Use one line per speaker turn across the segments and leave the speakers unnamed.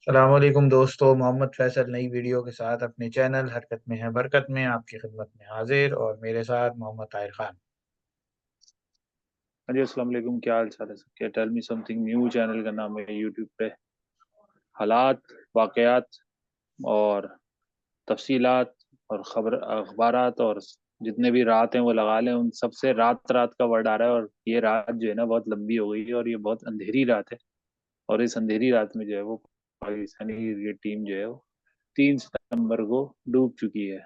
अस्सलामुअलैकुम दोस्तों, मोहम्मद फैसल नई वीडियो के साथ अपने चैनल हरकत में है बरकत में आपकी खिदमत में हाजिर। और मेरे साथ मोहम्मद ताहिर खान।
हाँ जी, अस्सलाम वालेकुम। क्या हाल चाल है सबके? Tell me something new channel का नाम है। यूट्यूब पे हालात, वाकयात और तफसीलात और खबर अखबारात और जितने भी रात हैं वो लगा लें। उन सबसे रात रात का वर्ड आ रहा है, और ये रात जो है ना बहुत लंबी हो गई है और ये बहुत अंधेरी रात है। और इस अंधेरी रात में जो है वो पाकिस्तानी क्रिकेट टीम जो है वो 3 सितंबर को डूब चुकी है।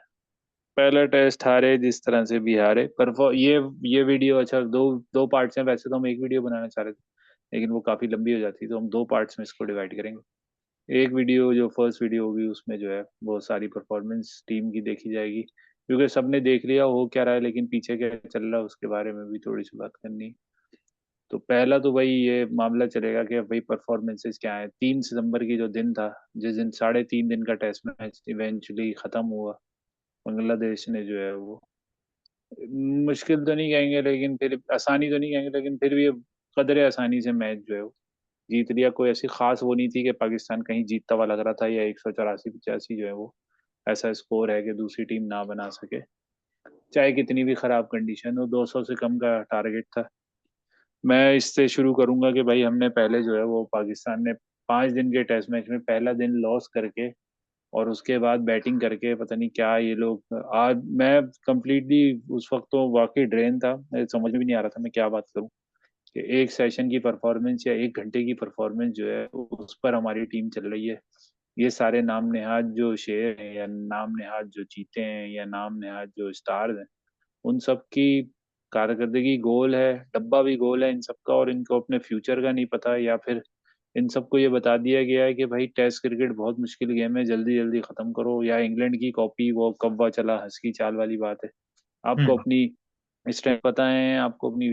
पहला टेस्ट हारे जिस तरह से भी हारे पर ये वीडियो, अच्छा, दो दो पार्ट्स हैं। वैसे तो हम एक वीडियो बनाना चाह रहे थे, लेकिन वो काफी लंबी हो जाती है, तो हम दो पार्ट्स में इसको डिवाइड करेंगे। एक वीडियो, जो फर्स्ट वीडियो होगी, उसमें जो है वो सारी परफॉर्मेंस टीम की देखी जाएगी, क्योंकि सबने देख लिया हो क्या रहा है, लेकिन पीछे क्या चल रहा है उसके बारे में भी थोड़ी सी बात करनी है। तो पहला तो भाई ये मामला चलेगा कि भाई परफॉर्मेंसेस क्या है। 3 सितंबर की जो दिन था, जिस दिन 3.5 दिन का टेस्ट मैच इवेंचुअली खत्म हुआ, बांग्लादेश ने जो है वो, मुश्किल तो नहीं कहेंगे लेकिन फिर आसानी तो नहीं कहेंगे, लेकिन फिर भी कदरे आसानी से मैच जो है वो जीत लिया। कोई ऐसी खास वो नहीं थी कि पाकिस्तान कहीं जीतता हुआ लग रहा था, या 184-85 जो है वो ऐसा स्कोर है कि दूसरी टीम ना बना सके। चाहे कितनी भी खराब कंडीशन हो, 200 से कम का टारगेट था। मैं इससे शुरू करूंगा कि भाई हमने पहले जो है वो, पाकिस्तान ने 5 दिन के टेस्ट मैच में पहला दिन लॉस करके और उसके बाद बैटिंग करके, पता नहीं क्या ये लोग। आज मैं कंप्लीटली उस वक्त तो वाकई ड्रेन था, मेरे समझ में भी नहीं आ रहा था मैं क्या बात करूं, कि एक सेशन की परफॉर्मेंस या 1 घंटे की परफॉर्मेंस जो है उस पर हमारी टीम चल रही है। ये सारे नाम नेहाद जो शेर हैं, या नाम नेहाद जो चीते हैं, या नाम नेहाद जो स्टार्स हैं, उन सब की कारकर्दगी गोल है, डब्बा भी गोल है इन सबका, और इनको अपने फ्यूचर का नहीं पता, या फिर इन सबको ये बता दिया गया है कि भाई टेस्ट क्रिकेट बहुत मुश्किल गेम है, जल्दी जल्दी खत्म करो, या इंग्लैंड की कॉपी, वो कब्बा चला हंस की चाल वाली बात है। आपको
हम्म।
अपनी स्ट्रेंथ पता है, आपको अपनी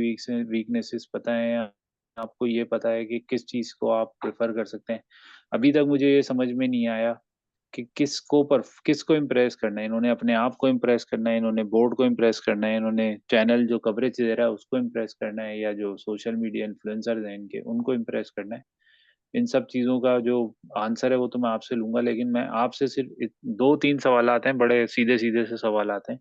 वीकनेसेस पता है, आपको ये पता है कि किस चीज को आप प्रेफर कर सकते हैं। अभी तक मुझे ये समझ में नहीं आया कि किसको इम्प्रेस करना है। इन्होंने अपने आप को इम्प्रेस करना है, इन्होंने बोर्ड को इम्प्रेस करना है, इन्होंने चैनल जो कवरेज दे रहा है उसको इम्प्रेस करना है, या जो सोशल मीडिया इन्फ्लुएंसर्स हैं इनके, उनको इम्प्रेस करना है। इन सब चीजों का जो आंसर है वो तो मैं आपसे लूंगा, लेकिन मैं आपसे सिर्फ दो तीन सवाल आते हैं, बड़े सीधे सीधे से सवाल आते हैं।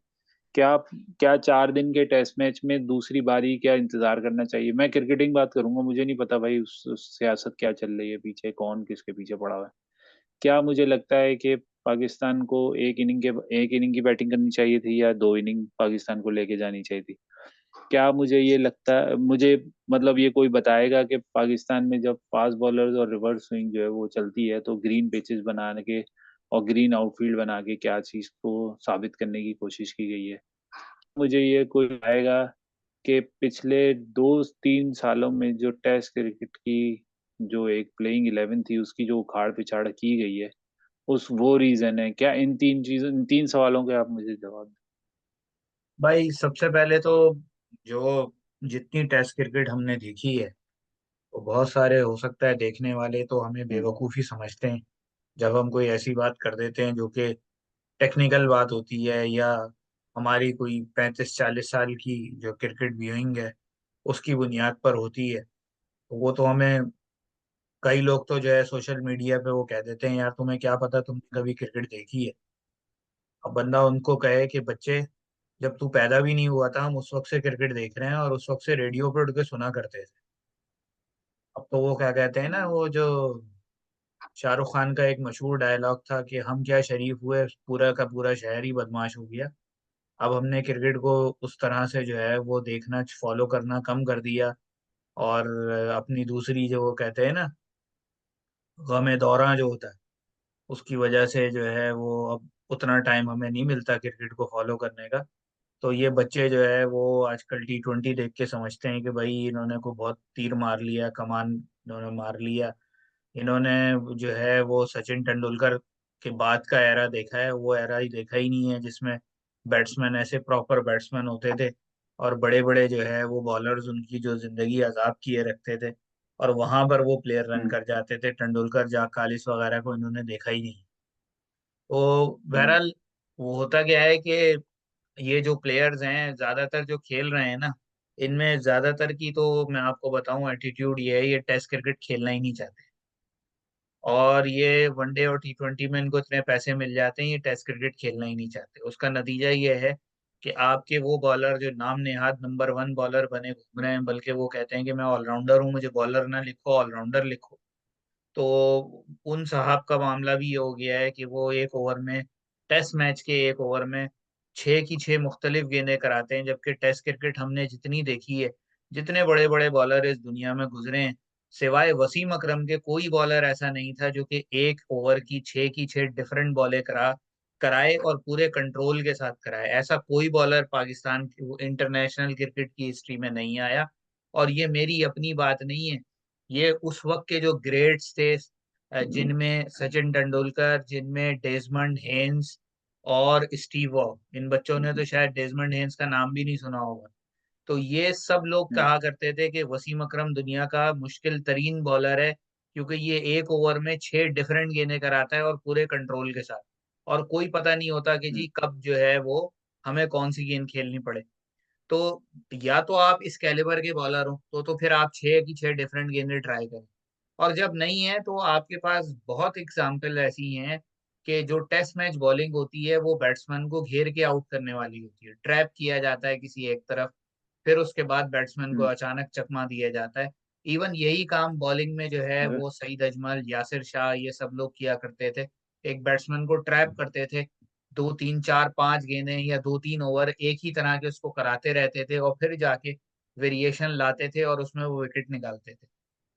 क्या क्या 4 दिन के टेस्ट मैच में दूसरी बारी क्या इंतजार करना चाहिए? मैं क्रिकेटिंग बात करूंगा, मुझे नहीं पता भाई उस सियासत क्या चल रही है पीछे, कौन किसके पीछे पड़ा हुआ है। क्या मुझे लगता है कि पाकिस्तान को एक इनिंग की बैटिंग करनी चाहिए थी, या 2 इनिंग पाकिस्तान को लेके जानी चाहिए थी? क्या मुझे ये लगता है, मुझे मतलब ये कोई बताएगा कि पाकिस्तान में जब फास्ट बॉलर्स और रिवर्स स्विंग जो है वो चलती है, तो ग्रीन पिचेस बनाने के और ग्रीन आउटफील्ड बना के क्या चीज को साबित करने की कोशिश की गई है? मुझे ये कोई बताएगा कि पिछले 2-3 सालों में जो टेस्ट क्रिकेट की जो एक प्लेइंग 11 थी, उसकी जो उखाड़ पिछाड़ की गई है, उस वो रीजन है क्या? इन 3 सवालों के आप मुझे जवाब दें।
भाई सबसे पहले तो जो जितनी टेस्ट क्रिकेट हमने देखी है, वो बहुत सारे हो सकता है देखने वाले तो हमें
हम्म।
बेवकूफ़ी समझते हैं जब हम कोई ऐसी बात कर देते हैं जो कि टेक्निकल बात होती है, या हमारी कोई 35-40 साल की जो क्रिकेट व्यूइंग है उसकी बुनियाद पर होती है। तो वो तो हमें, कई लोग तो जो है सोशल मीडिया पे वो कह देते हैं यार तुम्हें क्या पता, तुमने कभी क्रिकेट देखी है। अब बंदा उनको कहे कि बच्चे, जब तू पैदा भी नहीं हुआ था हम उस वक्त से क्रिकेट देख रहे हैं और उस वक्त से रेडियो पे उठ के सुना करते थे। अब तो वो क्या कहते हैं ना, वो जो शाहरुख खान का एक मशहूर डायलॉग था कि हम क्या शरीफ हुए, पूरा का पूरा शहर ही बदमाश हो गया। अब हमने क्रिकेट को उस तरह से जो है वो देखना, फॉलो करना कम कर दिया। और अपनी दूसरी जो वो कहते हैं ना, गमे दौरान जो होता है, उसकी वजह से जो है वो अब उतना टाइम हमें नहीं मिलता क्रिकेट को फॉलो करने का। तो ये बच्चे जो है वो आजकल T20 देख के समझते हैं कि भाई इन्होंने को बहुत तीर मार लिया, कमान इन्होंने मार लिया। इन्होंने जो है वो सचिन तेंदुलकर के बाद का एरा देखा है, वो एरा ही देखा ही नहीं है जिसमें बैट्समैन ऐसे प्रॉपर बैट्समैन होते थे और बड़े बड़े जो है वो बॉलर्स उनकी जो जिंदगी आजाद किए रखते थे, और वहां पर वो प्लेयर रन
हम्म।
कर जाते थे। तेंदुलकर, जाक कालिस वगैरह को इन्होंने देखा ही नहीं। तो
हम्म।
बहरहाल वो होता क्या है कि ये जो प्लेयर्स हैं ज्यादातर जो खेल रहे हैं ना, इनमें ज्यादातर की तो मैं आपको बताऊं एटीट्यूड ये है, ये टेस्ट क्रिकेट खेलना ही नहीं चाहते। और ये वनडे और T20 में इनको इतने पैसे मिल जाते हैं, ये टेस्ट क्रिकेट खेलना ही नहीं चाहते। उसका नतीजा ये है कि आपके वो बॉलर जो नाम नेहाद नंबर 1 बॉलर बने घूम रहे हैं, बल्कि वो कहते हैं कि मैं ऑलराउंडर हूँ, मुझे बॉलर ना लिखो, ऑलराउंडर लिखो। तो उन साहब का मामला भी ये हो गया है कि वो एक ओवर में, टेस्ट मैच के एक ओवर में 6 की 6 मुख्तलिफ गेंदें कराते हैं, जबकि टेस्ट क्रिकेट हमने जितनी देखी है, जितने बड़े बड़े बॉलर इस दुनिया में गुजरे हैं, सिवाय वसीम अकरम के कोई बॉलर ऐसा नहीं था जो कि एक ओवर की 6 की 6 डिफरेंट बॉलें कराए और पूरे कंट्रोल के साथ कराए। ऐसा कोई बॉलर पाकिस्तान की इंटरनेशनल क्रिकेट की हिस्ट्री में नहीं आया। और ये मेरी अपनी बात नहीं है, ये उस वक्त के जो ग्रेट्स थे, जिनमें सचिन तेंदुलकर, जिनमें डेजमंड हेन्स और स्टीव वॉ, इन बच्चों ने तो शायद डेजमंड हेन्स का नाम भी नहीं सुना होगा। तो ये सब लोग
हम्म,
कहा करते थे कि वसीम अकरम दुनिया का मुश्किल तरीन बॉलर है, क्योंकि ये एक ओवर में 6 डिफरेंट गेंदें कराता है और पूरे कंट्रोल के साथ, और कोई पता नहीं होता कि
हम्म,
जी कब जो है वो हमें कौन सी गेंद खेलनी पड़े। तो या तो आप इस कैलिबर के बॉलर हो तो फिर आप 6 की 6 डिफरेंट गेंदें ट्राई करें। और जब नहीं है तो आपके पास बहुत एग्जाम्पल ऐसी हैं कि जो टेस्ट मैच बॉलिंग होती है वो बैट्समैन को घेर के आउट करने वाली होती है, ट्रैप किया जाता है किसी एक तरफ, फिर उसके बाद बैट्समैन को
हम्म,
अचानक चकमा दिया जाता है। इवन यही काम बॉलिंग में जो है
अरे
वो सईद अजमल, यासिर शाह, ये सब लोग किया करते थे। एक बैट्समैन को ट्रैप करते थे, 2 3 4 5 गेंदें या 2 3 ओवर एक ही तरह के उसको कराते रहते थे, और फिर जाके वेरिएशन लाते थे और उसमें वो विकेट निकालते थे।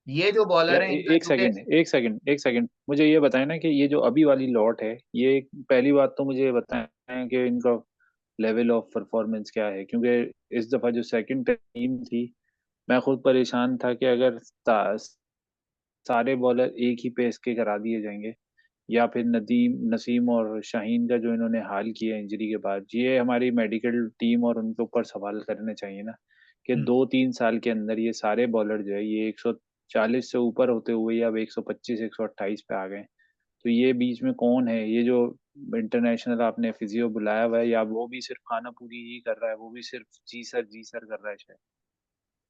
ये जो बॉलर
यार
है इनका
एक
चूंकि,
सेकंड, एक सेकंड, एक सेकंड, मुझे ये बताएं ना कि ये जो अभी वाली लॉट है, ये पहली बात तो मुझे ये बताएं कि इनका लेवल ऑफ परफॉर्मेंस क्या है, क्योंकि इस दफा जो सेकंड टीम थी, मैं खुद परेशान था कि अगर सारे बॉलर एक ही पेस के करा दिए जाएंगे, या फिर नदीम नसीम और शाहीन का जो इन्होंने हाल किया इंजरी के बाद, ये हमारी मेडिकल टीम और उनके ऊपर सवाल करने चाहिए ना, कि
हम्म,
2-3 साल के अंदर ये सारे बॉलर जो है ये 140 से ऊपर होते हुए या अब 125 128 पे आ गए। तो ये बीच में कौन है, ये जो इंटरनेशनल आपने फिजियो बुलाया हुआ है, या वो भी सिर्फ खाना पूरी ही कर रहा है, वो भी सिर्फ जी सर कर रहा है शायद।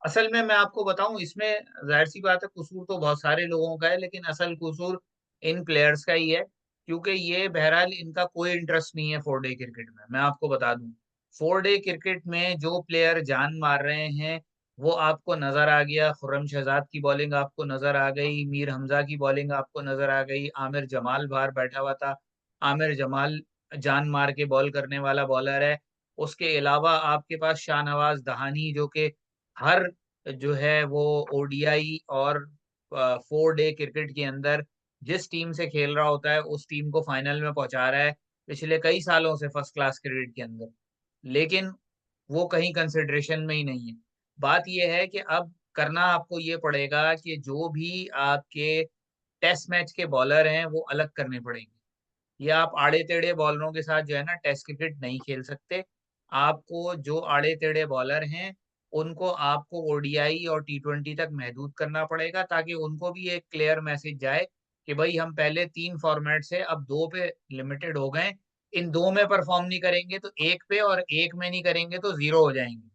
असल में मैं आपको बताऊं इसमें, जाहिर सी बात है कसूर तो बहुत सारे लोगों का है, लेकिन असल कसूर इन प्लेयर्स का ही है, क्योंकि ये बहरहाल इनका कोई इंटरेस्ट नहीं है 4 डे क्रिकेट में। मैं आपको बता दूं, 4 डे क्रिकेट में जो प्लेयर जान मार रहे हैं वो आपको नजर आ गया। खुर्रम शहजाद की बॉलिंग आपको नजर आ गई, मीर हमजा की बॉलिंग आपको नजर आ गई, आमिर जमाल बाहर बैठा हुआ था, आमिर जमाल जान मार के बॉल करने वाला बॉलर है। उसके अलावा आपके पास शाहनवाज दहानी, जो कि हर जो है वो ओडीआई और 4 डे क्रिकेट के अंदर जिस टीम से खेल रहा होता है उस टीम को फाइनल में पहुंचा रहा है पिछले कई सालों से फर्स्ट क्लास क्रिकेट के अंदर, लेकिन वो कहीं कंसिडरेशन में ही नहीं है। बात यह है कि अब करना आपको ये पड़ेगा कि जो भी आपके टेस्ट मैच के बॉलर हैं वो अलग करने पड़ेंगे। ये आप आड़े टेढ़े बॉलरों के साथ जो है ना टेस्ट क्रिकेट नहीं खेल सकते। आपको जो आड़े टेढ़े बॉलर हैं उनको आपको ओडीआई और T20 तक महदूद करना पड़ेगा, ताकि उनको भी एक क्लियर मैसेज जाए कि भाई हम पहले 3 फॉर्मेट से अब 2 पे लिमिटेड हो गए, इन 2 में परफॉर्म नहीं करेंगे तो एक पे, और एक में नहीं करेंगे तो 0 हो जाएंगे।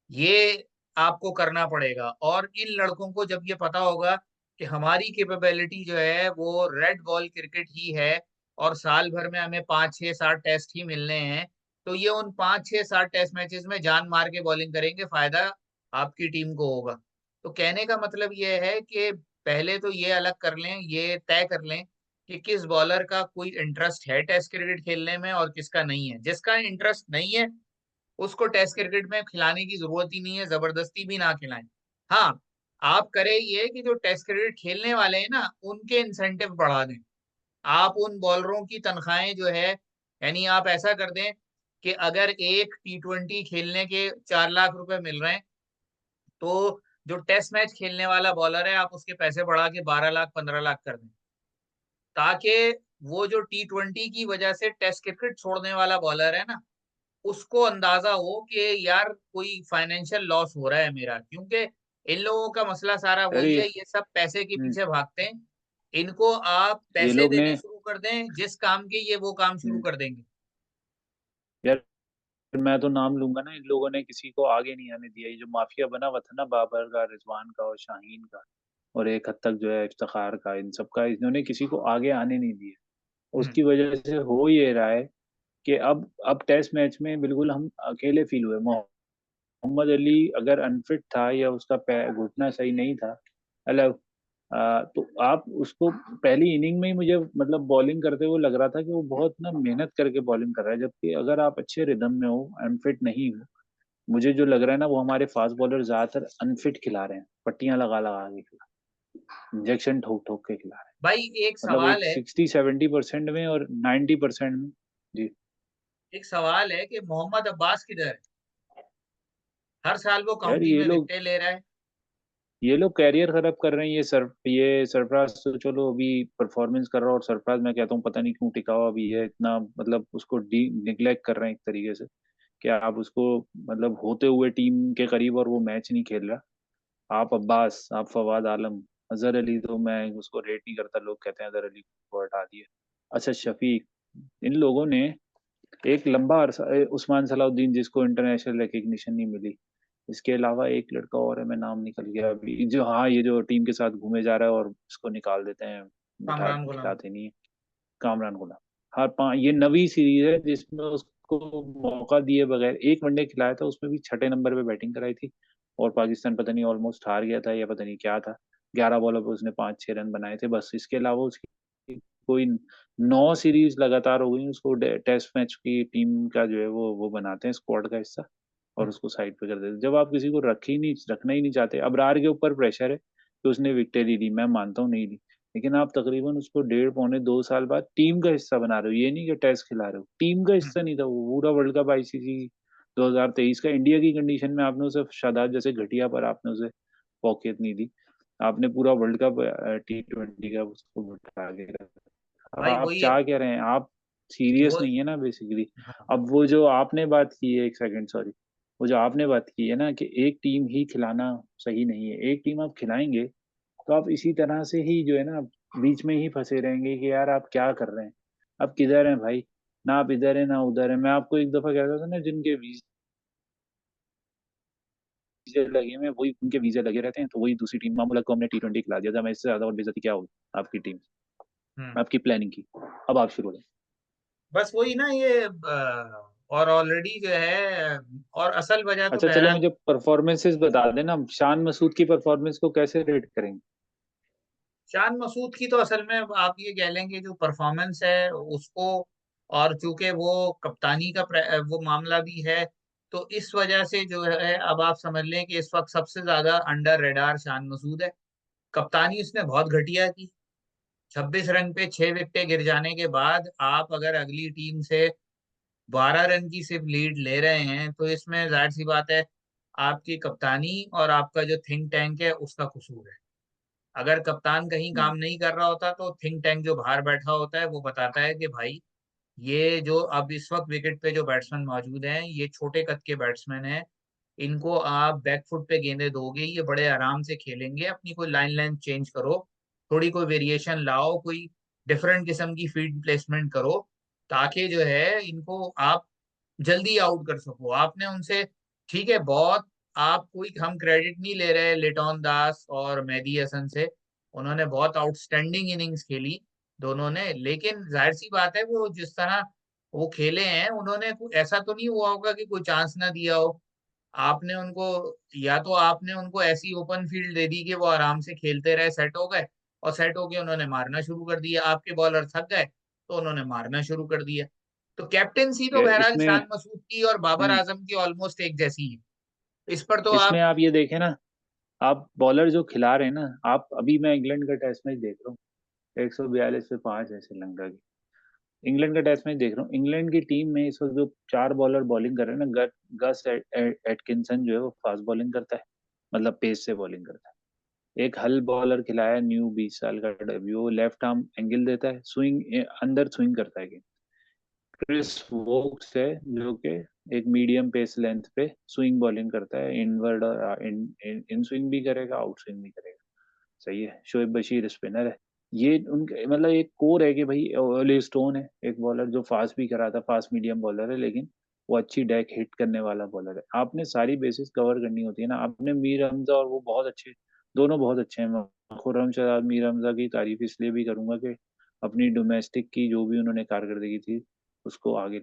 ये आपको करना पड़ेगा। और इन लड़कों को जब ये पता होगा कि हमारी कैपेबिलिटी जो है वो रेड बॉल क्रिकेट ही है, और साल भर में हमें 5 6 7 टेस्ट ही मिलने हैं, तो ये उन 5 6 7 टेस्ट मैचेस में जान मार के बॉलिंग करेंगे, फायदा आपकी टीम को होगा। तो कहने का मतलब ये है कि पहले तो ये अलग कर लें, ये तय कर लें कि किस बॉलर का कोई इंटरेस्ट है टेस्ट क्रिकेट खेलने में और किसका नहीं है। जिसका इंटरेस्ट नहीं है उसको टेस्ट क्रिकेट में खिलाने की जरूरत ही नहीं है, जबरदस्ती भी ना खिलाएं। हाँ, आप करें ये कि जो टेस्ट क्रिकेट खेलने वाले हैं ना उनके इंसेंटिव बढ़ा दें। आप उन बॉलरों की तनख्वाहें जो है, यानी आप ऐसा कर दें कि अगर एक T20 खेलने के 4 लाख रुपए मिल रहे हैं, तो जो टेस्ट मैच खेलने वाला बॉलर है आप उसके पैसे बढ़ा के 12 लाख 15 लाख कर दें, ताकि वो जो T20 की वजह से टेस्ट क्रिकेट छोड़ने वाला बॉलर है ना, उसको अंदाजा हो कि यार कोई फाइनेंशियल लॉस हो रहा है मेरा। क्योंकि इन लोगों का मसला सारा
अरे
वही है, ये सब पैसे के
हम्म,
पीछे भागते हैं। इनको आप
ये
पैसे
लोग ने
देने शुरू कर दें जिस काम के, ये वो काम शुरू
हम्म,
कर देंगे।
यार मैं तो नाम लूंगा ना, इन लोगों ने किसी को आगे नहीं आने दिया। ये जो माफिया बना हुआ था ना बाबर का, रिजवान का और शाहीन का, और एक हद तक जो है इफ्तिखार का, इन सब का, इन्होंने किसी को आगे आने नहीं दिया।
हम्म।
उसकी वजह से हो ये रहा है कि अब टेस्ट मैच में बिल्कुल हम अकेले फील हुए। मोहम्मद अली अगर अनफिट था या उसका पैर घुटना सही नहीं था, मतलब तो आप उसको पहली इनिंग में ही मुझे मतलब बॉलिंग करते हुए लग रहा था कि वो बहुत ना मेहनत करके बॉलिंग कर रहा है, जबकि अगर आप अच्छे रिदम में हो, अनफिट नहीं हो, मुझे जो लग रहा है ना, वो हमारे फास्ट बॉलर ज्यादातर अनफिट खिला रहे हैं, पट्टियां लगा लगा के खिला, इंजेक्शन ठोक ठोक के खिला रहे हैं।
भाई एक
मतलब
सवाल
एक
है,
60-70% में और 90% में। जी।
कि मोहम्मद अब्बास किधर है? हर साल वो
यार
काउंटी में विकेटें ले रहा है।
ये लोग कैरियर खराब कर रहे हैं। ये सरफराज तो चलो अभी परफॉर्मेंस कर रहा है, और सरफराज मैं कहता हूँ पता नहीं क्यों टिका हुआ भी है इतना, मतलब उसको डी निग्लेक्ट कर रहे हैं एक तरीके से, कि आप उसको मतलब होते हुए टीम के करीब और वो मैच नहीं खेल रहा। आप अब्बास, आप फवाद आलम, अजहर अली तो मैं उसको रेट नहीं करता, लोग कहते हैं अजहर अली को हटा दिए। अच्छा शफीक, इन लोगों ने एक लंबा अरसा, उस्मान सलाउद्दीन जिसको इंटरनेशनल रिकग्निशन नहीं मिली, इसके अलावा एक लड़का और है, मैं नाम निकल गया अभी, जो हाँ ये जो टीम के साथ घूमे जा रहा है और इसको निकाल देते हैं, बिठा
कामरान गुलाम।
खिलाते नहीं है। कामरान गुलाम। हर पाँच, ये नवी सीरीज है जिसमें उसको मौका दिए बगैर एक वनडे खिलाया था, उसमें भी छठे नंबर पे बैटिंग कराई थी, और पाकिस्तान पता नहीं ऑलमोस्ट हार गया था या पता नहीं क्या था। 11 बॉलों पे उसने 5-6 रन बनाए थे बस। इसके अलावा उसकी कोई 9 सीरीज लगातार हो गई उसको, टेस्ट मैच की टीम का जो है वो बनाते हैं स्क्वाड का हिस्सा, और
हम्म।
उसको साइड पे कर देते हैं। जब आप किसी को रखना ही नहीं चाहते, अबरार के ऊपर प्रेशर है कि उसने विकेट ही दी, मैं मानता हूँ नहीं दी, लेकिन आप तकरीबन उसको 1.5 पौने 2 साल बाद टीम का हिस्सा बना रहे हो, ये नहीं कि टेस्ट खिला रहे हो। टीम का
हम्म।
हिस्सा नहीं था वो, पूरा वर्ल्ड कप आईसीसी 2023 का इंडिया की कंडीशन में आपने उसे शादाब जैसे घटिया पर आपने उसे पॉकेट नहीं दी। आपने पूरा वर्ल्ड कप T20 का उसको बिठा के रखा। अब
भाई
आप
वही है।
चाह क्या रहे हैं आप? सीरियस
वो।
नहीं है ना बेसिकली।
हाँ।
अब वो जो आपने बात की है, एक सेकंड सॉरी, वो जो आपने बात की है ना कि एक टीम ही खिलाना सही नहीं है, एक टीम आप खिलाएंगे तो आप इसी तरह से ही जो है ना बीच में ही फंसे रहेंगे कि यार आप क्या कर रहे हैं, आप किधर हैं भाई, ना आप इधर है ना उधर है। मैं आपको एक दफा कहता था ना, जिनके वीजे लगे हुए हैं वही उनके वीजे लगे रहते हैं, तो वही दूसरी टीम, मामूला को हमने T20 खिला दिया था, मैं इससे ज्यादा और बेइज्जती क्या होगी आपकी टीम,
हम्म।
आपकी प्लानिंग की। अब आप शुरू करें।
बस वही ना ये और ऑलरेडी जो है, और असल वजह तो
अच्छा चलो
बहरहाल।
मुझे परफॉर्मेंसेस बता देना, शान मसूद की परफॉर्मेंस को कैसे रेट करेंगे?
शान मसूद की तो असल में आप ये कह लेंगे जो परफॉर्मेंस है उसको, और चूंकि वो कप्तानी का वो मामला भी है, तो इस वजह से जो है अब आप समझ लें कि इस वक्त सबसे ज्यादा अंडर रेडार शान मसूद है। कप्तानी उसने बहुत घटिया की। 26 रन पे 6 विकेटें गिर जाने के बाद आप अगर अगली टीम से 12 रन की सिर्फ लीड ले रहे हैं, तो इसमें जाहिर सी बात है आपकी कप्तानी और आपका जो थिंक टैंक है उसका कसूर है। अगर कप्तान कहीं
हम्म।
काम नहीं कर रहा होता तो थिंक टैंक जो बाहर बैठा होता है वो बताता है कि भाई ये जो अब इस वक्त विकेट पे जो बैट्समैन मौजूद हैं ये छोटे कद के बैट्समैन हैं। इनको आप बैकफुट पे गेंदें दोगे ये बड़े आराम से खेलेंगे, अपनी कोई लाइन लाइन चेंज करो, थोड़ी कोई वेरिएशन लाओ, कोई डिफरेंट किस्म की फील्ड प्लेसमेंट करो, ताकि जो है इनको आप जल्दी आउट कर सको। आपने उनसे, ठीक है बहुत, आप कोई हम क्रेडिट नहीं ले रहे लिटॉन दास और मेहदी हसन से, उन्होंने बहुत आउटस्टैंडिंग इनिंग्स खेली दोनों ने, लेकिन जाहिर सी बात है वो जिस तरह वो खेले हैं उन्होंने ऐसा तो नहीं हुआ होगा कि कोई चांस ना दिया हो आपने उनको, या तो आपने उनको ऐसी ओपन फील्ड दे दी कि वो आराम से खेलते रहे, सेट हो गए, और सेट होके उन्होंने मारना शुरू कर दिया, आपके बॉलर थक गए तो उन्होंने मारना शुरू कर दिया। तो कैप्टेंसी तो
यार
बहरहाल
इसमें
शान मसूद की और बाबर
हम्म,
आजम की ऑलमोस्ट एक जैसी है। इस पर तो
इसमें
आप।
आप ये देखें ना, आप बॉलर जो खिला रहे हैं ना, आप अभी मैं इंग्लैंड का टेस्ट मैच देख रहा हूँ, 142 पे 5 है श्रीलंका की। इंग्लैंड का टेस्ट मैच देख रहा हूँ, इंग्लैंड की टीम में इस वक्त जो 4 बॉलर बॉलिंग कर रहे हैं ना, गस एटकिंसन जो है वो फास्ट बॉलिंग करता है, मतलब पेस से बॉलिंग करता है। एक हल बॉलर खिलाया न्यू 20 साल का डेब्यू, वो लेफ्ट आर्म एंगल देता है, स्विंग अंदर स्विंग करता है। क्रिस वोक्स है जो कि एक मीडियम पेस लेंथ पे स्विंग बॉलिंग करता है, इनवर्ड और इन स्विंग भी करेगा, आउट स्विंग भी करेगा। सही है। शोएब बशीर स्पिनर है। ये उनके मतलब एक कोर है कि भाई ओली स्टोन है एक बॉलर जो फास्ट भी करा था, फास्ट मीडियम बॉलर है, लेकिन वो अच्छी डेक हिट करने वाला बॉलर है। आपने सारी बेसिस कवर करनी होती है ना, आपने मीर हमजा और वो बहुत अच्छे, दोनों बहुत अच्छे हैं, खुर्रम शहजाद मीर हमजा की तारीफ इसलिए भी करूंगा कि अपनी डोमेस्टिक की जो भी उन्होंने कारकर्दगी थी उसको आगे।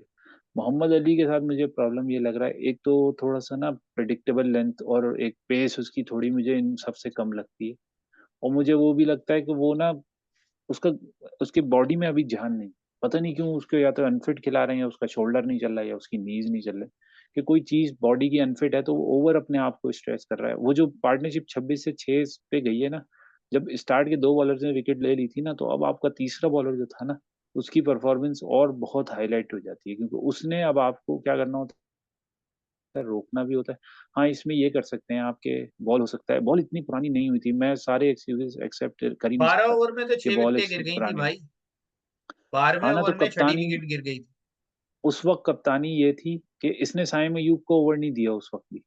मोहम्मद अली के साथ मुझे प्रॉब्लम ये लग रहा है, एक तो थोड़ा सा ना प्रिडिक्टेबल लेंथ और एक पेस उसकी थोड़ी मुझे इन सबसे कम लगती है। और मुझे वो भी लगता है कि वो ना उसका उसकी बॉडी में अभी जान नहीं। पता नहीं क्यों उसको या तो अनफिट खिला रहे हैं, या उसका शोल्डर नहीं चल रहा है, या उसकी नीज नहीं चल रहे, कि कोई चीज बॉडी की अनफिट है तो वो ओवर अपने आप को स्ट्रेस कर रहा है। वो जो पार्टनरशिप 26 से 6 पे गई है ना, जब स्टार्ट के 2 बॉलर्स ने विकेट ले ली थी ना, तो अब आपका तीसरा बॉलर जो था ना, उसकी परफॉर्मेंस और बहुत हाईलाइट हो जाती है, क्योंकि उसने अब आपको क्या करना होता है, रोकना भी होता है। हाँ, इसमें ये कर सकते हैं आपके, बॉल हो सकता है, बॉल इतनी पुरानी नहीं हुई थी, मैं सारे एक्सक्यूजेस एक्सेप्ट कर ही नहीं
12
सकता
ओवर में तो
कि
6
बॉल
विकेटें गिर
इतनी
गई थी
पुरानी हुई।
भाई। 12वें
हाँ ना, तो
ओवर में छठी
कप्तानी
विकेट गिर गई थी।
उस वक्त कप्तानी ये थी कि इसने साइम अयूब को ओवर नहीं दिया उस वक्त भी।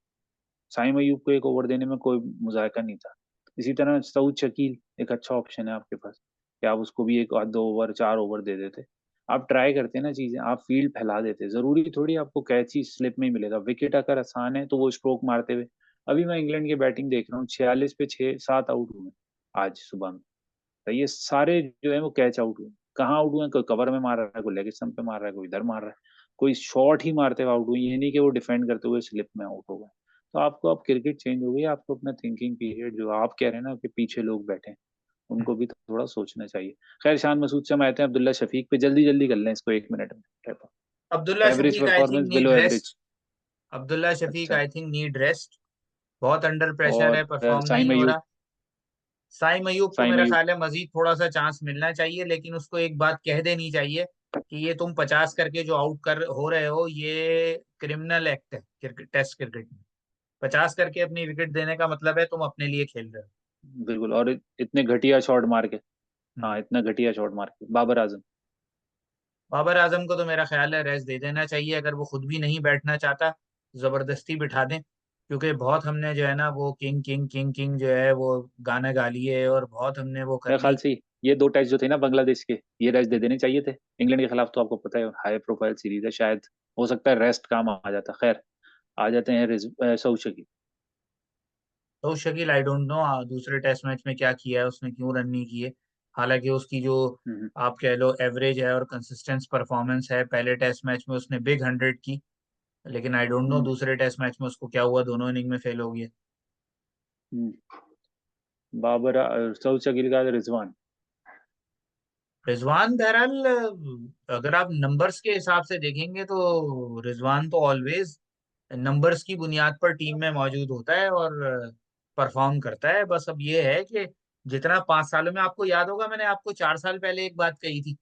साइम अयूब को एक ओवर देने में कोई मुजायका नहीं था। इसी तरह सऊद शकील एक अच्छा ऑप्शन है आपके पास, कि आप उसको भी एक आध 2 ओवर 4 ओवर दे देते। आप ट्राई करते ना चीजें, आप फील्ड फैला देते, जरूरी थोड़ी आपको कैच ही स्लिप में ही मिलेगा। विकेट अगर आसान है तो वो स्ट्रोक मारते हुए, अभी मैं इंग्लैंड की बैटिंग देख रहा हूँ, 46 पे 6-7 आउट हुए आज सुबह में। तो ये सारे जो है वो कैच आउट हुए। कहाँ आउट हुए? कोई कवर में मार रहा है, कोई लेग स्टंप पे मार रहा है, कोई इधर मार रहा है, कोई शॉट ही मारते हुए आउट हुए, ये नहीं कि वो डिफेंड करते हुए स्लिप में आउट हो गए। तो आपको अब क्रिकेट चेंज हो गई, आपको अपना थिंकिंग पीरियड, जो आप कह रहे हैं ना कि पीछे लोग बैठे हैं, उनको भी थोड़ा सोचना चाहिए। खैर, शान मसूद से हम आते हैं अब्दुल्ला शफीक पे, जल्दी जल्दी कर लें इसको 1 मिनट में।
Abdullah
average
Shafique I think
performance,
need
below
rest.
Average.
Abdullah Shafique
अच्छा।
I think need rest. बहुत अंडर प्रेशर
और
है, परफॉर्म नहीं
साइम
हो
अयूब।
रहा। साइम अयूब को
साइम
मेरा
अयूब।
ख्याल है मजीद थोड़ा सा चांस मिलना चाहिए, लेकिन उसको एक बात कह देनी चाहिए कि ये तुम 50 करके जो आउट कर हो रहे हो, ये क्रिमिनल एक्ट है क्रिकेट, टेस्ट क्रिकेट में। 50 करके अपनी विकेट देने का मतलब है तुम अपने लिए खेल रहे हो।
बिल्कुल, और इतने घटिया शॉट मार के।
हम्म।
हाँ, इतना घटिया शॉट मार के बाबर आजम।
बाबर आजम को तो मेरा ख्याल है रेस्ट दे देना चाहिए, अगर वो खुद भी नहीं बैठना चाहता जबरदस्ती बिठा दें, क्योंकि बहुत हमने जो है ना वो किंग किंग किंग किंग जो है वो गाना गा लिए, और बहुत हमने वो कर
मेरे ख्याल
ली।
से ये 2 टेस्ट जो थे ना बांग्लादेश के, ये रेस्ट दे देने चाहिए थे। इंग्लैंड के खिलाफ तो आपको पता है हाई प्रोफाइल सीरीज है, शायद हो सकता है रेस्ट काम आ जाता। खैर, आ जाते हैं सऊशा की।
तो शकील आई डोंट नो दूसरे टेस्ट मैच में क्या किया है उसने, क्यों रन नहीं किए। हालांकि उसकी जो
हम्म।
आप कह लो एवरेज है और कंसिस्टेंस परफॉर्मेंस है, पहले टेस्ट मैच में उसने बिग 100 की, लेकिन आई डोंट नो
हम्म।
दूसरे टेस्ट मैच में उसको क्या हुआ, दोनों इनिंग में फेल हो गया।
हम्म। सऊशा गिल का रिजवान।
रिजवान बहरहाल अगर आप नंबर्स के हिसाब से देखेंगे तो रिजवान तो ऑलवेज नंबर्स की बुनियाद पर टीम में मौजूद होता है और परफॉर्म करता है। बस अब ये है कि जितना 5 सालों में, आपको याद होगा मैंने आपको 4 साल पहले एक बात कही थी,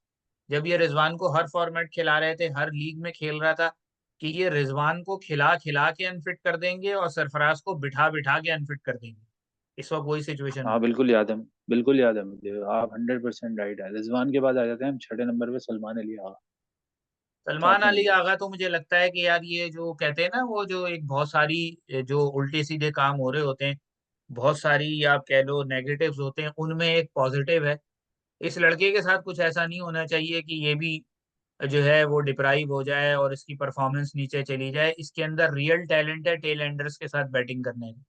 जब ये रिजवान को हर फॉर्मेट खिला रहे थे, हर लीग में खेल रहा था, कि ये रिजवान को खिला खिला के अनफिट कर देंगे और सरफराज को बिठा बिठा के अनफिट कर देंगे। इस वक्त वही सिचुएशन हो
हाँ,
रही है।
बिल्कुल याद है। बिल्कुल याद है मुझे, आप 100% राइट है। रिजवान के बाद आ जाते हैं हम 6 नंबर पे, सलमान अली आगा। क्या
सलमान अली
कहेंगे?
आगा तो मुझे लगता है कि यार ये जो कहते हैं ना, वो जो एक बहुत सारी जो उल्टे सीधे काम हो रहे होते हैं, बहुत सारी या आप कह लो नेगेटिव्स होते हैं, उनमें एक पॉजिटिव है। इस लड़के के साथ कुछ ऐसा नहीं होना चाहिए कि ये भी जो है वो डिप्राइव हो जाए और इसकी परफॉर्मेंस नीचे चली जाए। इसके अंदर रियल टैलेंट है टेल एंडर्स के साथ बैटिंग करने में,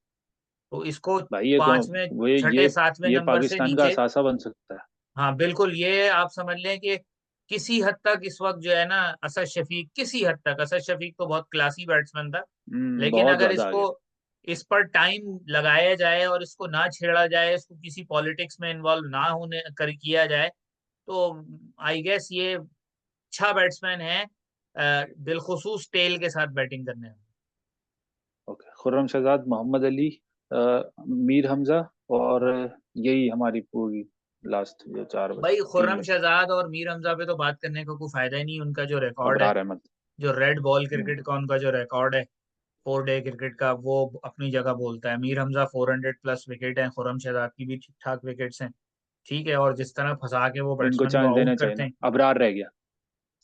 तो इसको
भाई ये
पांचवें
वो
छठे सातवें
ये
नंबर से
पाकिस्तान का
नीचे।
असासा बन सकता है।
हाँ बिल्कुल, ये आप समझ लें कि किसी हद तक इस वक्त जो है ना, असद शफीक, किसी हद तक असद शफीक तो बहुत क्लासी बैट्समैन था, लेकिन
बहुत
अगर
ज्यादा आ
इसको
गया।
इस पर टाइम लगाया जाए और इसको ना छेड़ा जाए, इसको किसी पॉलिटिक्स में इन्वॉल्व ना होने कर किया जाए, तो आई गेस ये अच्छा बैट्समैन है बिलखुसूस टेल के साथ बैटिंग करने में।
ओके, खुर्रम शहजाद, मोहम्मद अली, मीर हमजा, और यही हमारी पूरी लास्ट जो 4 बचे,
भाई
3
खुर्रम
बचे।
शहजाद और मीर हमजा पे तो बात करने का कोई फायदा ही नहीं, उनका जो रिकॉर्ड है,
अबरार अहमद।
जो रेड बॉल
हम्म।
क्रिकेट का उनका जो रिकॉर्ड है 4 डे क्रिकेट का, वो अपनी जगह बोलता है। मीर हमजा 400+ विकेट हैं, खुर्रम शहजाद की भी ठीक ठाक विकेट्स हैं, ठीक है, और जिस तरह फंसा के वो
इनको
बैट्समैन को
चांस
आउट
देना चाहिए
करते
ना,
हैं।
अबरार रह गया।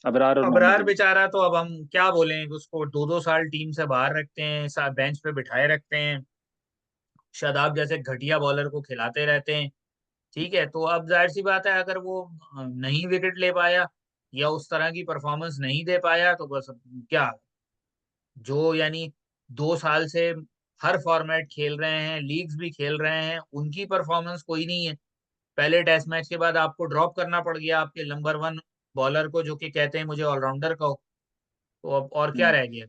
अबरार और मोहम्मद
अबरार
अली।
बेचारा तो अब हम क्या बोलें, उसको 2-2 साल टीम से बाहर रखते हैं, बेंच पे बिठाए रखते हैं, शादाब जैसे घटिया बॉलर को खिलाते रहते हैं, ठीक है। तो अब जाहिर सी बात है, अगर वो नहीं विकेट ले पाया या उस तरह की परफॉर्मेंस नहीं दे पाया, तो बस अब क्या, जो यानी 2 साल से हर फॉर्मेट खेल रहे हैं, लीग्स भी खेल रहे हैं, उनकी परफॉर्मेंस कोई नहीं है। पहले टेस्ट मैच के बाद आपको ड्रॉप करना पड़ गया आपके नंबर वन बॉलर को, जो कि कहते हैं मुझे ऑलराउंडर का हो। तो अब और क्या
हम्म।
रह गया?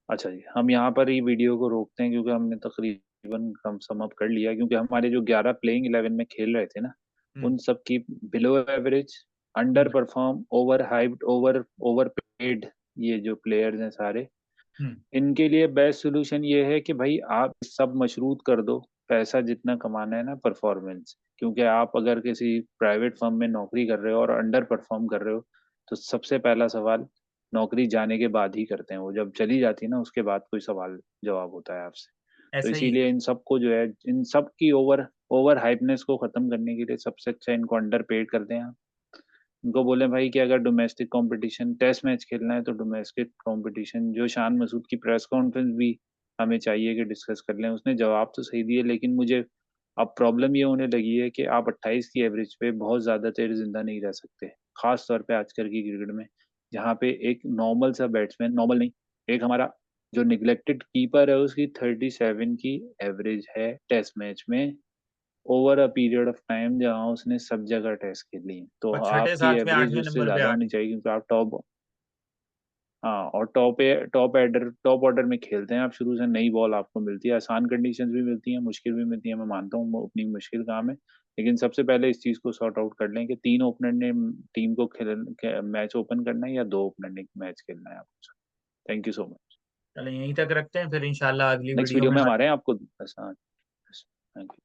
अच्छा जी, हम यहाँ पर ही वीडियो को रोकते हैं क्योंकि हमने तकरीबन कम सम अप कर लिया, क्योंकि हमारे जो 11 प्लेइंग 11 में खेल रहे थे ना,
हम्म।
उन सब की below average, under
hmm.
Perform, overhyped, overpaid, ये जो प्लेयर्स हैं सारे,
हम्म।
इनके लिए बेस्ट सोल्यूशन ये है कि भाई आप सब मशरूत कर दो, पैसा जितना कमाना है ना परफॉर्मेंस। क्योंकि आप अगर किसी प्राइवेट फर्म में नौकरी कर रहे हो और अंडर परफॉर्म कर रहे हो, तो सबसे पहला सवाल नौकरी जाने के बाद ही करते हैं, वो जब चली जाती है ना उसके बाद कोई सवाल जवाब होता है आपसे। तो
ऐसा ही है।
इसीलिए इन सबको जो है, इन सब की ओवर ओवर हाइपनेस को खत्म करने के लिए सबसे अच्छा इनको अंडर पेड कर दें आप। उनको बोले भाई कि अगर डोमेस्टिक कंपटीशन टेस्ट मैच खेलना है तो डोमेस्टिक कंपटीशन, जो शान मसूद की प्रेस कॉन्फ्रेंस भी हमें चाहिए कि डिस्कस कर लें, उसने जवाब तो सही दिए, लेकिन मुझे अब प्रॉब्लम ये होने लगी है कि आप 28 की एवरेज पे बहुत ज़्यादा देर जिंदा नहीं रह सकते, खास तौर पे आजकल की क्रिकेट में, जहाँ पे एक नॉर्मल सा बैट्समैन, नॉर्मल नहीं, एक हमारा जो निगलेक्टेड कीपर है उसकी 37 की एवरेज है टेस्ट मैच में, over a period of time, जहाँ उसने सब जगह टेस्ट खेली है। तो
और छठे
आपकी
सातवें
एवरेज
आठवें
उससे
नंबर पे
ज़्यादा
आ
होनी
गए।
चाहिए क्योंकि आप टॉप, हाँ, और टॉप ऑर्डर में खेलते हैं आप शुरू से, नई बॉल आपको मिलती है, आसान कंडीशंस भी मिलती हैं, मुश्किल भी मिलती है, मैं मानता हूँ ओपनिंग मुश्किल काम है, लेकिन सबसे पहले इस चीज़ को सॉर्ट आउट कर लें कि 3 ओपनर ने टीम को खेल मैच ओपन करना है या 2 ओपनर ने मैच खेलना है आपको। Thank you so much.
चलो यहीं तक रखते हैं, फिर इंशाल्लाह अगली
नेक्स्ट
वीडियो
वीडियो
में
में
बात।
हमारे हैं आपको बस, हाँ, थैंक यू।